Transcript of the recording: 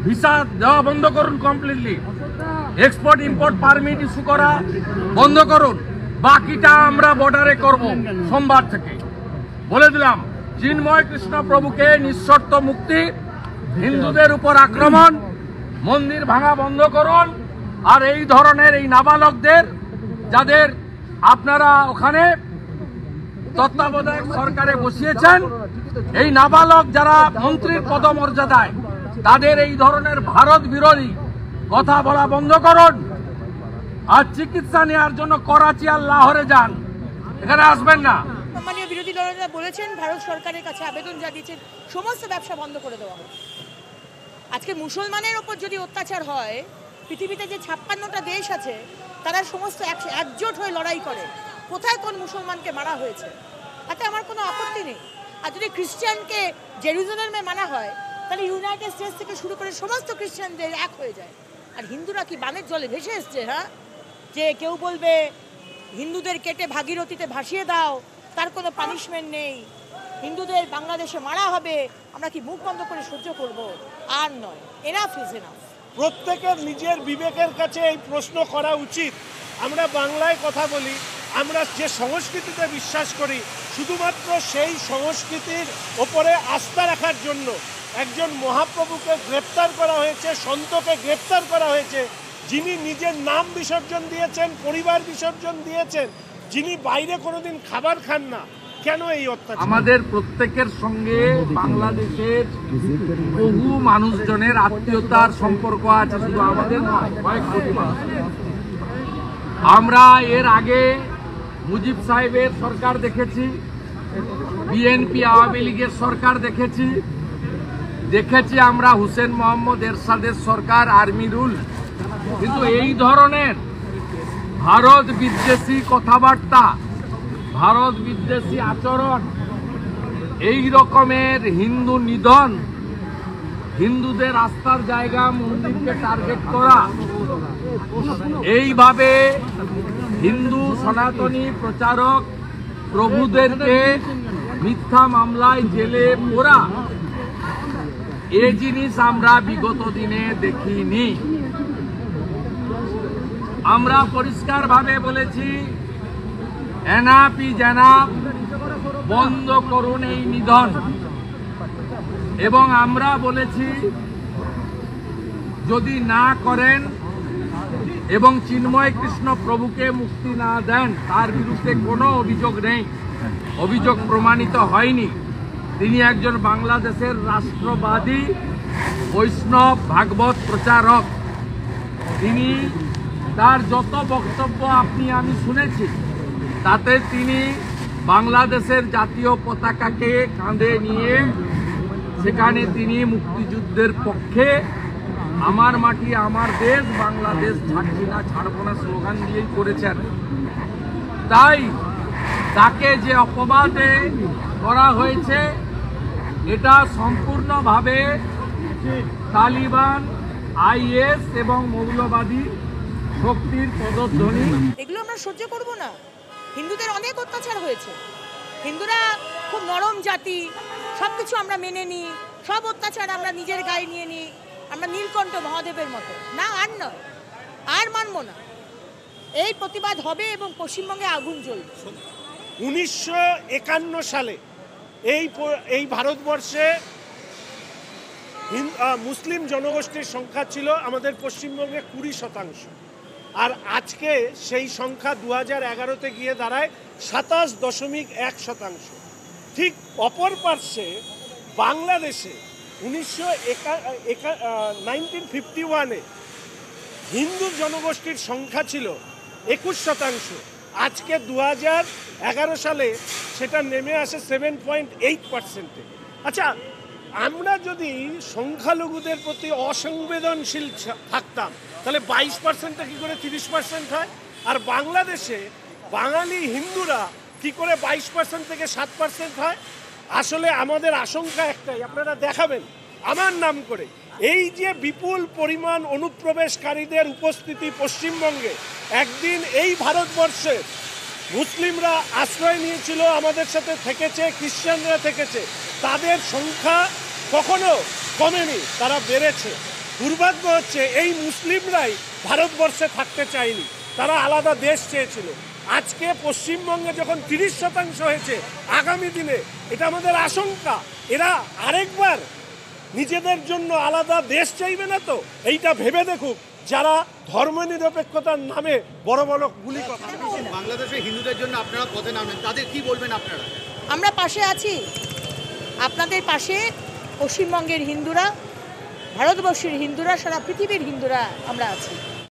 Visa দেওয়া বন্ধ করুন completely, export import permit issue করা বন্ধ করুন, বাকিটা আমরা বর্ডারে করব সোমবার থেকে। বলে দিলাম, চিন্ময় কৃষ্ণ প্রভুকে নিঃশর্ত মুক্তি, হিন্দুদের উপর আক্রমণ, মন্দির ভাঙা বন্ধ করুন। আর এই ধরনের এই নাবালকদের যাদের আপনারা ওখানে তত্ত্বাবধায়ক সরকারে বসিয়েছেন, এই নাবালক যারা মন্ত্রীর পদমর্যাদায়, তাদের এই ধরনের ভারত বিরোধী কথা বলা বন্ধ করুন। আর চিকিৎসা নেওয়ার জন্য করাচি আর লাহোরে যান, এখানে আসবেন না। সম্মানীয় বিরোধী দলনেতা বলেছেন ভারত সরকারের কাছে আবেদন জানিয়েছেন সমস্ত ব্যবসা বন্ধ করে দেওয়া হবে। আজকে মুসলমানের ওপর যদি অত্যাচার হয়, পৃথিবীতে যে 56টা দেশ আছে তারা সমস্ত একজোট হয়ে লড়াই করে কোথায় কোন মুসলমানকে মারা হয়েছে, তাতে আমার কোনো আপত্তি নেই। আর যদি খ্রিস্টানকে জেরুজালেমে মানা হয়, তাহলে ইউনাইটেড স্টেটস থেকে শুরু করে সমস্ত খ্রিস্টানদের এক হয়ে যায়। আর হিন্দুরা কি বানের জলে ভেসে এসছে? হ্যাঁ, যে কেউ বলবে হিন্দুদের কেটে ভাগীরথীতে ভাসিয়ে দাও, তার কোনো পানিশমেন্ট নেই, হিন্দুদের বাংলাদেশে মারা হবে, আমরা কি মুখ বন্ধ করে সহ্য করব? আর নয়, এনাফ ইজ এনাফ। প্রত্যেকের নিজের বিবেকের কাছে এই প্রশ্ন করা উচিত। আমরা বাংলায় কথা বলি, আমরা যে সংস্কৃতিতে বিশ্বাস করি, শুধুমাত্র সেই সংস্কৃতির ওপরে আস্থা রাখার জন্য একজন মহাপ্রভুকে গ্রেপ্তার করা হয়েছে, সন্তকে গ্রেপ্তার করা হয়েছে, যিনি নিজের নাম বিসর্জন দিয়েছেন, পরিবার বিসর্জন দিয়েছেন, যিনি বাইরে কোনোদিন খাবার খান না। কেন এই অত্যাচার? আমাদের প্রত্যেকের সঙ্গে বাংলাদেশের বহু মানুষজনের আত্মীয়তার সম্পর্ক আছে, শুধু আমাদের নয়, কয়েক কোটি মানুষ। আমরা এর আগে মুজিব সাহেবের সরকার দেখেছি, বিএনপি আওয়ামী লীগের সরকার দেখেছি, আমরা হুসেন মোহাম্মদ এরশাদের সরকার, আর্মি রুল। কিন্তু এই ধরনের ভারত বিদ্বেষী কথাবার্তা, ভারত বিদ্বেষী আচরণ, এই রকমের হিন্দু নিধন, হিন্দুদের আস্থার জায়গা মন্দিরকে টার্গেট করা, এইভাবে হিন্দু সনাতনী প্রচারক প্রভুদেরকে মিথ্যা মামলায় জেলে পোরা, এই জিনিস আমরা বিগত দিনে দেখিনি। আমরা পরিষ্কারভাবে বলেছি, এনাফ ইজ এনাফ, বন্ধ করুন এই নিধন। এবং আমরা বলেছি, যদি না করেন এবং চিন্ময় কৃষ্ণ প্রভুকে মুক্তি না দেন, তার বিরুদ্ধে কোনো অভিযোগ নেই, অভিযোগ প্রমাণিত হয়নি, তিনি একজন বাংলাদেশের রাষ্ট্রবাদী বৈষ্ণব ভাগবত প্রচারক। তিনি তার যত বক্তব্য আপনি আমি শুনেছি, তাতে তিনি বাংলাদেশের জাতীয় পতাকাকে কাঁধে নিয়ে সেখানে তিনি মুক্তিযুদ্ধের পক্ষে আমার মাটি আমার দেশ, বাংলাদেশ ছাড়ছি না, ছাড়বো না স্লোগান দিয়েই করেছেন। তাই তাকে যে অপবাদে করা হয়েছে, এটা সম্পূর্ণভাবে তালিবান, আইএস এবং মৌলবাদী শক্তির পদধ্বনি। এগুলো আমরা সহ্য করব না। হিন্দুদের অনেক অত্যাচার হয়েছে, হিন্দুরা খুব নরম জাতি, সবকিছু আমরা মেনে নিই, সব অত্যাচার আমরা নিজের গায়ে নিয়ে নিই, আমরা নীলকণ্ঠ মহাদেবের মতো না। আর নয়, আর মানব না। এই প্রতিবাদ হবে এবং পশ্চিমবঙ্গে আগুন জ্বলবে। 1951 সালে এই ভারতবর্ষে মুসলিম জনগোষ্ঠীর সংখ্যা ছিল আমাদের পশ্চিমবঙ্গে 20%, আর আজকে সেই সংখ্যা 2011-তে গিয়ে দাঁড়ায় 27.1%। ঠিক অপর পার্শ্বে বাংলাদেশে 1951-এ হিন্দু জনগোষ্ঠীর সংখ্যা ছিল 21%, আজকে 2011 সালে সেটা নেমে আসে 7.8%। আচ্ছা, আমরা যদি সংখ্যালঘুদের প্রতি অসংবেদনশীল থাকতাম, তাহলে 22% কি করে 30% হয়? আর বাংলাদেশে বাঙালি হিন্দুরা কি করে 22% থেকে 7% হয়? আসলে আমাদের আশঙ্কা একটাই, আপনারা দেখাবেন আমার নাম করে, এই যে বিপুল পরিমাণ অনুপ্রবেশকারীদের উপস্থিতি পশ্চিমবঙ্গে, একদিন এই ভারতবর্ষে মুসলিমরা আশ্রয় নিয়েছিল, আমাদের সাথে থেকেছে, খ্রিস্টানরা থেকেছে, তাদের সংখ্যা কখনো কমেনি, তারা বেড়েছে। দুর্ভাগ্য হচ্ছে এই মুসলিমরাই ভারতবর্ষে থাকতে চায়নি, তারা আলাদা দেশ চেয়েছিল। আজকে পশ্চিমবঙ্গে যখন 30% হয়েছে, আগামী দিনে এটা আমাদের আশঙ্কা এরা আরেকবার নিজেদের জন্য আলাদা দেশ চাইবে না তো। এইটা ভেবে দেখুক যারা ধর্মনিরপেক্ষতার নামে বড় বড় গুলি কথা। বাংলাদেশে হিন্দুদের জন্য আপনারা পথে নামেন, তাদের কি বলবেন আপনারা? আমরা পাশে আছি, আপনাদের পাশে পশ্চিমবঙ্গের হিন্দুরা, ভারতবর্ষের হিন্দুরা, সারা পৃথিবীর হিন্দুরা আমরা আছি।